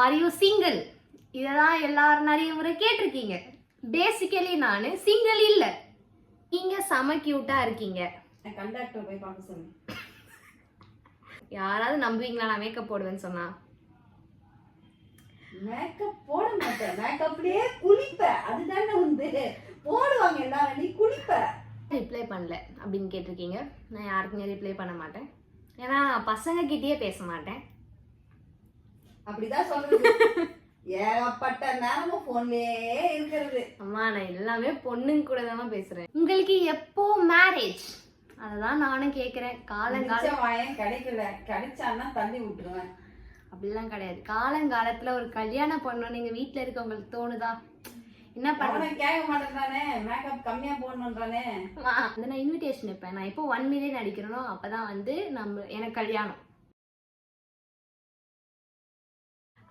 Are you single? இதெல்லாம் எல்லாரும் நிறைய முறை கேட்டிருக்கீங்க. பேசிக்கலி நான் சிங்கிள் இல்ல. நீங்க செம கியூட்டா இருக்கீங்க. கண்டக்டர் போய் பார்க்க சொல்லு. யாராவது நம்புவீங்களா நான் மேக்கப் போடுவேன்னு சொன்னா? மேக்கப் போட மாட்டேன், மேக்கப்லயே குளிப்ப. அதுதானே வந்து போடுவாங்க எல்லாரும், நீ குளிப்ப. ரிப்ளை பண்ணல அப்படின்னு கேட்டிருக்கீங்க. நான் யாருக்குமே ரிப்ளை பண்ண மாட்டேன். ஏன்னா பசங்க கிட்டயே பேச மாட்டேன். அப்படிதான் சொல்றது. ஏகப்பட்ட நேரமும் போன்லயே இருக்கிறது. அம்மா நான் எல்லாமே பொண்ணுங்க கூட தான் பேசுறேன். உங்களுக்கு எப்போ மேரேஜ்? அததான் நானும் கேக்குறேன். காலங்காலம் வாயம் கிடைக்கல, கிடைச்சான்னா தள்ளி விட்டுருவேன். அப்படிலாம் கிடையாது. காலங்காலத்துல ஒரு கல்யாணம் பண்ணணும் நீங்க வீட்டுல இருக்கவங்களுக்கு தோணுதா? என்ன பண்ண கேட்க மாட்டேன்றானே, மேக்கப் கம்மியா போடணும்ன்றானே. நான் இன்விடேஷன் வைப்பேன். நான் இப்போ 1 மில்லியன் அடிக்கிறனோ அப்பதான் வந்து எனக்கு கல்யாணம்.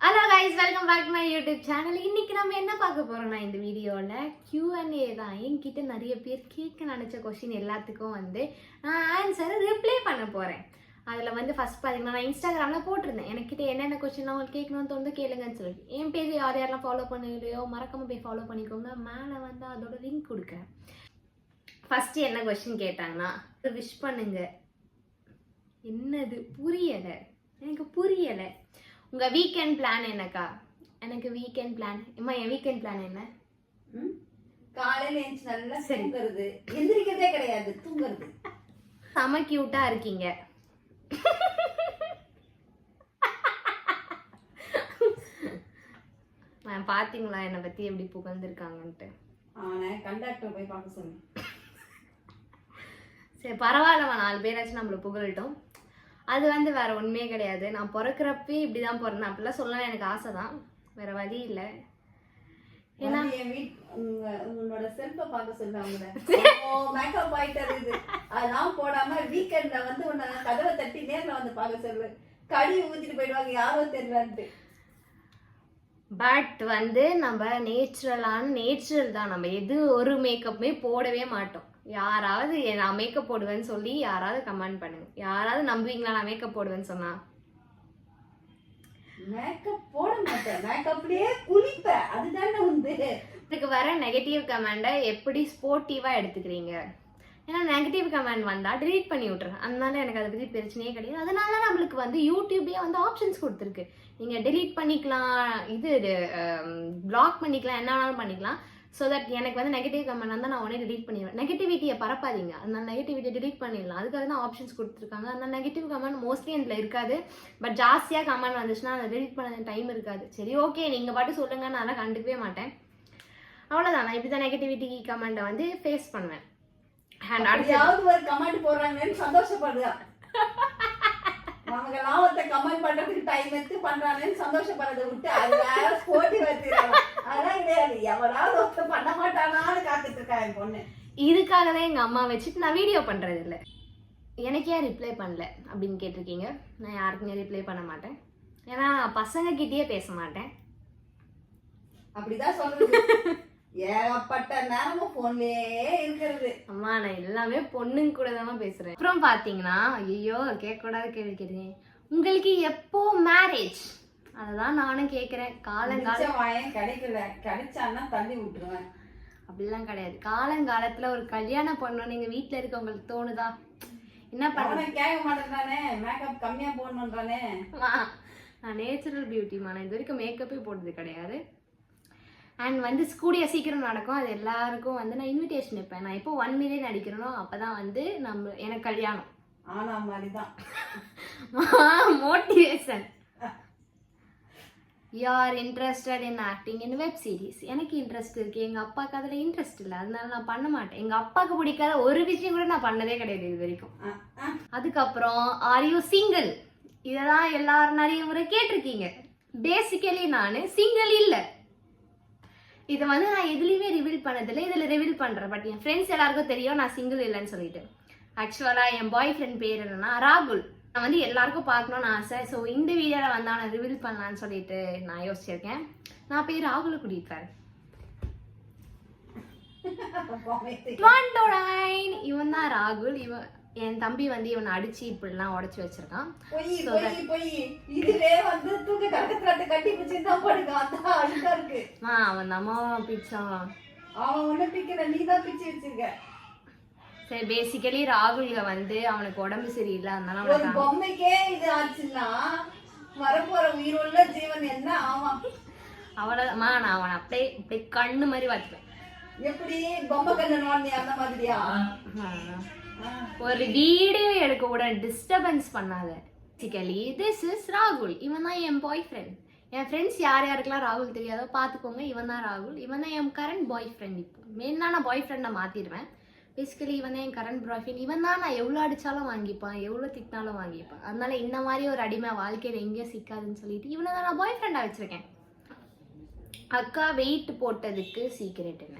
Hello guys, welcome back to my YouTube channel. இன்னைக்கு நம்ம என்ன பார்க்க போறோம்னா, இந்த வீடியோவில் Q&A தான். என்கிட்ட நிறைய பேர் கேட்க நினச்ச கொஸ்டின் எல்லாத்துக்கும் வந்து நான் ஆன்சரை ரிப்ளை பண்ண போகிறேன். அதில் வந்து ஃபர்ஸ்ட் பார்த்தீங்கன்னா நான் இன்ஸ்டாகிராமில் போட்டிருந்தேன். எனக்கிட்ட என்னென்ன கொஸ்டின் உங்களுக்கு கேட்கணும்னு தோணுது கேளுங்கன்னு சொல்லிட்டு. என் பேஜ் யார் யாரெல்லாம் ஃபாலோ பண்ணலையோ மறக்காமல் போய் ஃபாலோ பண்ணிக்கோங்க. மேலே வந்து அதோட லிங்க் கொடுக்குறேன். ஃபஸ்ட்டு என்ன கொஸ்டின் கேட்டாங்கன்னா, விஷ் பண்ணுங்க. என்னது புரியலை, எனக்கு புரியலை. உங்க வீக்கெண்ட் பிளான் என்னக்கா? எனக்கு வீக்கெண்ட் பிளான் அம்மா, என் வீக்கெண்ட் பிளான் என்ன? காலையில எழுந்து நல்லா தூங்குறது, எந்திரிக்கிறதே கிடையாது, தூங்குறது. செம கியூட்டா இருக்கீங்க. பாத்தீங்களா என்னை பத்தி எப்படி புகழ்ந்துருக்காங்கன்ட்டு? கண்டக்டர் போய் பார்க்க சொல்லு. சரி பரவாயில்லம்மா, 4 பேராச்சும் நம்மள புகழட்டும். அது வந்து வேற ஒண்ணுமே கிடையாது. நான் பிறக்கிறப்ப இப்படிதான் பிறந்தேன். அப்படிலாம் சொல்லலாம் எனக்கு ஆசை தான், வேற வழி இல்லை. ஏன்னா உன்னோட செல்ஃப பார்க்க சொல்லுவாங்க. மேக்கப் ஆயிட்டது இது, அதெல்லாம் போடாம வீக்கெண்ட்ல வந்து உன்னை கதவை தட்டி நேர்ல வந்து பார்க்க சொல்லு. கடி ஊத்திட்டு போயிடுவாங்க, யாரோ தெரியலான்ட்டு. பட் வந்து நம்ம நேச்சுரல் தான். நம்ம எது ஒரு மேக்கப்புமே போடவே மாட்டோம். யாராவது நான் மேக்கப் போடுவேன்னு சொல்லி யாராவது கமெண்ட் பண்ணுங்க. யாராவது நம்புவீங்களா நான் மேக்கப் போடுவேன்னு சொன்னா? மேக்கப் போட மாட்டேன், மேக்கப்லயே குளிப்ப. அதுதானே வந்து இதுக்கு வர நெகட்டிவ் கமெண்டை எப்படி ஸ்போர்ட்டிவா எடுத்துக்கிறீங்க? ஏன்னா நெகட்டிவ் கமெண்ட் வந்தா டிலீட் பண்ணி விட்டுறேன். அதனால எனக்கு அதை பத்தி பிரச்சனையே கிடையாது. அதனால நம்மளுக்கு வந்து யூடியூப்லயே வந்து ஆப்ஷன்ஸ் கொடுத்துருக்கு. நீங்க டிலீட் பண்ணிக்கலாம், இது பிளாக் பண்ணிக்கலாம், என்ன வேணாலும் பண்ணிக்கலாம். ஸோ தட் எனக்கு வந்து நெகட்டிவ் கமெண்ட் வந்தால் நான் உடனே டிலீட் பண்ணிடுவேன். நெகட்டிவிட்டியை பரப்பாதீங்க, அதனால நெகட்டிவிட்டியை டிலீட் பண்ணிடலாம். அதுக்காக தான் ஆப்ஷன்ஸ் கொடுத்துருக்காங்க. அதனால நெகட்டிவ் கமெண்ட் மோஸ்ட்லி அதில் இருக்காது. பட் ஜாஸ்தியாக கமெண்ட் வந்துச்சுன்னா அதை டிலீட் பண்ண டைம் இருக்காது. சரி ஓகே, நீங்கள் பாட்டு சொல்லுங்க, நான் அதெல்லாம் கண்டுக்கவே மாட்டேன். அவ்வளோதான், நான் இப்படி தான் நெகட்டிவிட்டி கமெண்ட்டை வந்து ஃபேஸ் பண்ணுவேன். அண்ட் அடுத்தாவது ஒரு கமெண்ட் போடுறாங்கன்னு சந்தோஷப்படுறா. நமக்கு லாபத்தை கமெண்ட் பண்றதுக்கு டைம் எடுத்து பண்றானேன்னு சந்தோஷப்படுறதை விட்டு அது வேற போட்டி வச்சிருக்காங்க. அதெல்லாம் கிடையாது, எவனாவது ஒருத்தர் பண்ண மாட்டானான்னு காத்துட்டு இருக்கா என் பொண்ணு. இதுக்காக தான் எங்கள் அம்மா வச்சுட்டு நான் வீடியோ பண்ணுறது இல்லை. எனக்கு ஏன் ரிப்ளை பண்ணல அப்படின்னு கேட்டிருக்கீங்க. நான் யாருக்குமே ரிப்ளை பண்ண மாட்டேன். ஏன்னா பசங்க கிட்டயே பேச மாட்டேன். அப்படிதான் சொல்றது. ஏகப்பட்ட நேரமும் போன்லயே இருக்கிறது. அம்மா நான் எல்லாமே பொண்ணுங்க கூட தான் பேசுறேன். அப்புறம் பாத்தீங்கன்னா, ஐயோ கேட்கக்கூடாத கேள்வி கேட்டீங்க. உங்களுக்கு எப்போ மேரேஜ்? அததான் நானும் கேட்கிறேன். காலங்காலம் வாயம் கிடைக்கல, கிடைச்சான்னா தள்ளி விட்டுருவேன். அப்படிலாம் கிடையாது. காலங்காலத்துல ஒரு கல்யாணம் பண்ணணும் நீங்க வீட்டுல இருக்கவங்களுக்கு தோணுதா? என்ன பண்ண கேட்க மாட்டேன்றானே, மேக்கப் கம்மியா போடணும்ன்றானே. நான் நேச்சுரல் பியூட்டிமா, நான் இது வரைக்கும் மேக்கப்பே போட்டது கிடையாது. அண்ட் வந்து கூடிய சீக்கிரம் நடக்கும். அது எல்லாருக்கும் வந்து நான் இன்விடேஷன் வைப்பேன். நான் இப்போ 1 மில்லியன் அடிக்கிறனோ அப்பதான் வந்து எனக்கு கல்யாணம். ஆனா மாதிரிதான் motivation. You are interested in acting in web series. எனக்கு இன்ட்ரெஸ்ட் இருக்கு, எங்க அப்பாவுக்கு அதுல இன்ட்ரெஸ்ட் இல்லை, அதனால நான் பண்ண மாட்டேன். எங்க அப்பாவுக்கு பிடிக்காத ஒரு விஷயம் கூட நான் பண்ணதே கிடையாது இது வரைக்கும். அதுக்கப்புறம் ஆர் யூ சிங்கிள்? இதெல்லாம் எல்லாரும் நிறைய முறை கேட்டிருக்கீங்க. பேசிக்கலி நான் சிங்கிள் இல்லை. இதை வந்து நான் எதுலையுமே ரிவீல் பண்ணதில்லை, இதில் ரிவீல் பண்ணுறேன். பட் என் ஃப்ரெண்ட்ஸ் எல்லாருக்கும் தெரியும் நான் சிங்கிள் இல்லைன்னு சொல்லிட்டு. ஆக்சுவலாக என் பாய் ஃப்ரெண்ட் பேர் என்னன்னா ராகுல். நான் வந்து எல்லாருக்கும் பார்க்கணுன்னு ஆசை. ஸோ இந்த வீடியோவில் வந்து அவனை ரிவீல் பண்ணலான்னு சொல்லிட்டு நான் யோசிச்சிருக்கேன். நான் போய் ராகுலை கூட்டியிருக்காரு. இவன் தான் ராகுல். என் தம்பி வந்து இவனை அடிச்சு இப்படிலாம் உடச்சி வச்சிருக்கான். பொய் இதுவே வந்து தூக்க கட்டத்துல கட்டி பிடிச்சி தான் படுங்க. அதான் அழுக்கா இருக்கு. அவன் அம்மா பிச்சான். அவன் ஒண்ணு பிக்கிற, நீ தான் பிச்சு வச்சிருக்க. சரி, பேசிக்கலி ராகுல்க வந்து அவனுக்கு உடம்பு சரியில்லை, அதனால ஒரு பொம்மைக்கே இது ஆச்சுன்னா வரப்போற உயிருள்ள ஜீவன் என்ன ஆவான்? அவ்வளவுமா நான் அவனை அப்படியே இப்படி கண்ணு மாதிரி வச்சுப்பேன். எப்படி பொம்மை கண்ணு நோண்டி அந்த மாதிரியா? ஒரு வீடியோ எடுக்க கூட டிஸ்டர்பன்ஸ் பண்ணாத. பேசிக்கலி திஸ் இஸ் ராகுல். இவன் தான் என் பாய் ஃப்ரெண்ட். என் ஃப்ரெண்ட்ஸ் யார் யாருக்கெல்லாம் ராகுல் தெரியாதோ பார்த்துக்கோங்க. இவன் தான் ராகுல். இவன் தான் என் கரண்ட் பாய் ஃப்ரெண்ட். இப்போ மெயினாக நான் பாய் ஃப்ரெண்டை மாற்றிடுவேன். பேசிக்கலி இவன் தான் என் கரண்ட் பாய் ஃப்ரெண்ட். இவன் தான் நான் எவ்வளோ அடித்தாலும் வாங்கிப்பான், எவ்வளோ திட்டினாலும் வாங்கிப்பான். அதனால இந்த மாதிரி ஒரு அடிமை வாழ்க்கையில் எங்கேயும் சிக்காதுன்னு சொல்லிட்டு இவனை தான் நான் பாய் ஃப்ரெண்டாக வச்சுருக்கேன். அக்கா வெயிட் போட்டதுக்கு சீக்ரெட் என்ன?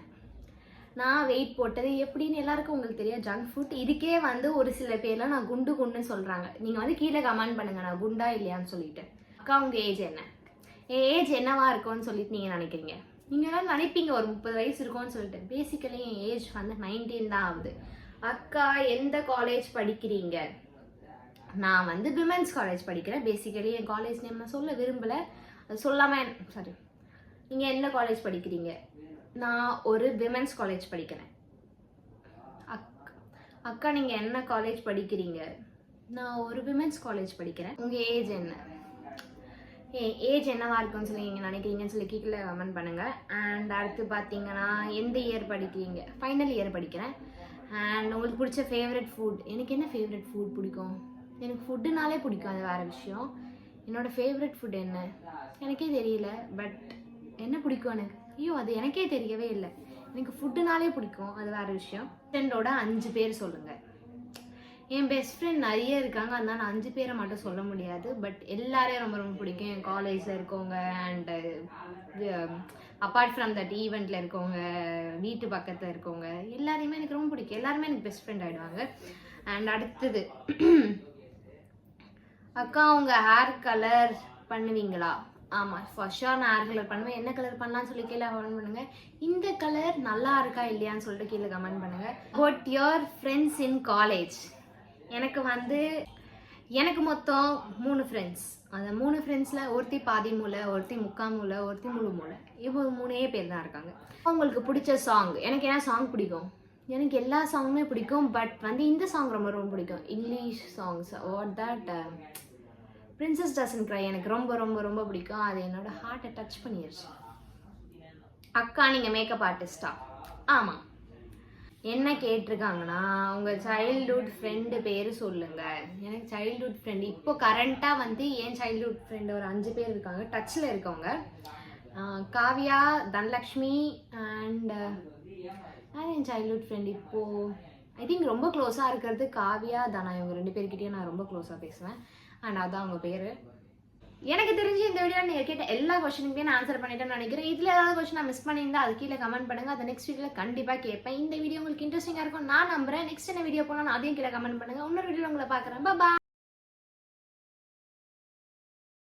நான் வெயிட் போட்டது எப்படின்னு எல்லாருக்கும் உங்களுக்கு தெரியும், ஜங்க் ஃபுட். இதுக்கே வந்து ஒரு சில பேர்லாம் நான் குண்டு குண்டுன்னு சொல்கிறாங்க. நீங்கள் வந்து கீழே கமெண்ட் பண்ணுங்கள் நான் குண்டா இல்லையான்னு சொல்லிட்டு. அக்கா உங்கள் ஏஜ் என்ன? என் ஏஜ் என்னவா இருக்கும்னு சொல்லிட்டு நீங்கள் நினைக்கிறீங்க. நீங்கள் எல்லாம் நினைப்பீங்க ஒரு 30 வயசு இருக்கும்னு சொல்லிட்டு. பேசிக்கலி என் ஏஜ் வந்து 19 தான் ஆகுது. அக்கா எந்த காலேஜ் படிக்கிறீங்க? நான் வந்து விமென்ஸ் காலேஜ் படிக்கிறேன். பேசிக்கலி என் காலேஜ் நேம் நான் சொல்ல விரும்பலை, அது சொல்லாமல் சாரி. நீங்கள் எந்த காலேஜ் படிக்கிறீங்க? நான் ஒரு விமென்ஸ் காலேஜ் படிக்கிறேன். அக்கா நீங்கள் என்ன காலேஜ் படிக்கிறீங்க? நான் ஒரு விமென்ஸ் காலேஜ் படிக்கிறேன். உங்கள் ஏஜ் என்ன? ஏஜ் என்னவா இருக்குன்னு சொல்லி நீங்கள் நினைக்கிறீங்கன்னு சொல்லி கீழே கமெண்ட் பண்ணுங்கள். அண்ட் அடுத்து பார்த்தீங்கன்னா எந்த இயர் படிக்கிறீங்க? ஃபைனல் இயர் படிக்கிறேன். அண்ட் உங்களுக்கு பிடிச்ச ஃபேவரட் ஃபுட்? எனக்கு என்ன ஃபேவரட் ஃபுட் பிடிக்கும்? எனக்கு ஃபுட்டுனாலே பிடிக்கும், அது வேறு விஷயம். என்னோடய ஃபேவரட் ஃபுட் என்ன எனக்கே தெரியல. பட் என்ன பிடிக்கும் எனக்கு? ஐயோ அது எனக்கே தெரியவே இல்லை. எனக்கு ஃபுட்டுனாலே பிடிக்கும், அது வேறு விஷயம். ஃப்ரெண்டோட 5 பேர் சொல்லுங்கள். என் பெஸ்ட் ஃப்ரெண்ட் நிறைய இருக்காங்க, அதனால 5 பேரை மட்டும் சொல்ல முடியாது. பட் எல்லாரையும் ரொம்ப ரொம்ப பிடிக்கும். என் காலேஜில் இருக்கவங்க அண்டு அப்பார்ட் ஃப்ரம் தட் ஈவெண்ட்டில் இருக்கவங்க, வீட்டு பக்கத்தில் இருக்கவங்க எல்லாரையுமே எனக்கு ரொம்ப பிடிக்கும். எல்லாருமே எனக்கு பெஸ்ட் ஃப்ரெண்ட் ஆகிடுவாங்க. அண்ட் அடுத்தது அக்கா உங்கள் ஹேர் கலர் பண்ணுவீங்களா? ஆமாம், ஃபர்ஸ்ட்டாக நான் ஹேர் கலர் பண்ணுவேன். என்ன கலர் பண்ணலான்னு சொல்லி கீழே கமெண்ட் பண்ணுங்கள். இந்த கலர் நல்லா இருக்கா இல்லையான்னு சொல்லிட்டு கீழே கமெண்ட் பண்ணுங்கள். What your friends in college? எனக்கு மொத்தம் 3 ஃப்ரெண்ட்ஸ். அந்த 3 ஃப்ரெண்ட்ஸில் ஒருத்தி பாதி மூளை, ஒருத்தி முக்கால் மூளை, ஒருத்தி முழு மூளை. இப்போ 3 பேர் தான் இருக்காங்க. அவங்களுக்கு பிடிச்ச சாங், எனக்கு என்ன சாங் பிடிக்கும்? எனக்கு எல்லா சாங்குமே பிடிக்கும். பட் வந்து இந்த சாங் ரொம்ப ரொம்ப பிடிக்கும், English songs. What that princess doesn't cry எனக்கு ரொம்ப ரொம்ப ரொம்ப பிடிக்கும். அது என்னோட ஹார்ட்டை டச் பண்ணிடுச்சு. அக்கா நீங்கள் மேக்கப் ஆர்டிஸ்டா? ஆமாம். என்ன கேட்டிருக்காங்கன்னா உங்கள் சைல்ட்ஹுட் ஃப்ரெண்டு பேர் சொல்லுங்கள். எனக்கு சைல்ட்ஹுட் ஃப்ரெண்டு இப்போ கரண்ட்டாக வந்து என் சைல்ட்ஹுட் ஃப்ரெண்டு ஒரு 5 பேர் இருக்காங்க டச்சில் இருக்கவங்க. Kavya, Dhanalakshmi and N childhood friend இப்போது ஐ திங்க் ரொம்ப க்ளோஸாக இருக்கிறது காவியா, தனா. இவங்க 2 பேர்கிட்டயும் நான் ரொம்ப க்ளோஸாக பேசுவேன். அண்ட் அதான் அவங்க பேர். எனக்கு தெரிஞ்சு இந்த வீடியோ நீங்கள் கேட்ட எல்லா கொஸ்டினுக்குமே நான் ஆன்சர் பண்ணிட்டேன்னு நினைக்கிறேன். இதில் ஏதாவது கொஸ்டின் நான் மிஸ் பண்ணியிருந்தா அது கீழே கமெண்ட் பண்ணுங்கள். அதை நெக்ஸ்ட் வீடியோவில் கண்டிப்பாக கேட்பேன். இந்த வீடியோ உங்களுக்கு இன்ட்ரெஸ்டிங்காக இருக்கும் நான் நம்புறேன். நெக்ஸ்ட் என்ன வீடியோ போனால் அதையும் கீழே கமெண்ட் பண்ணுங்கள். இன்னொரு வீடியோ உங்களை பார்க்குறேன். பாய்.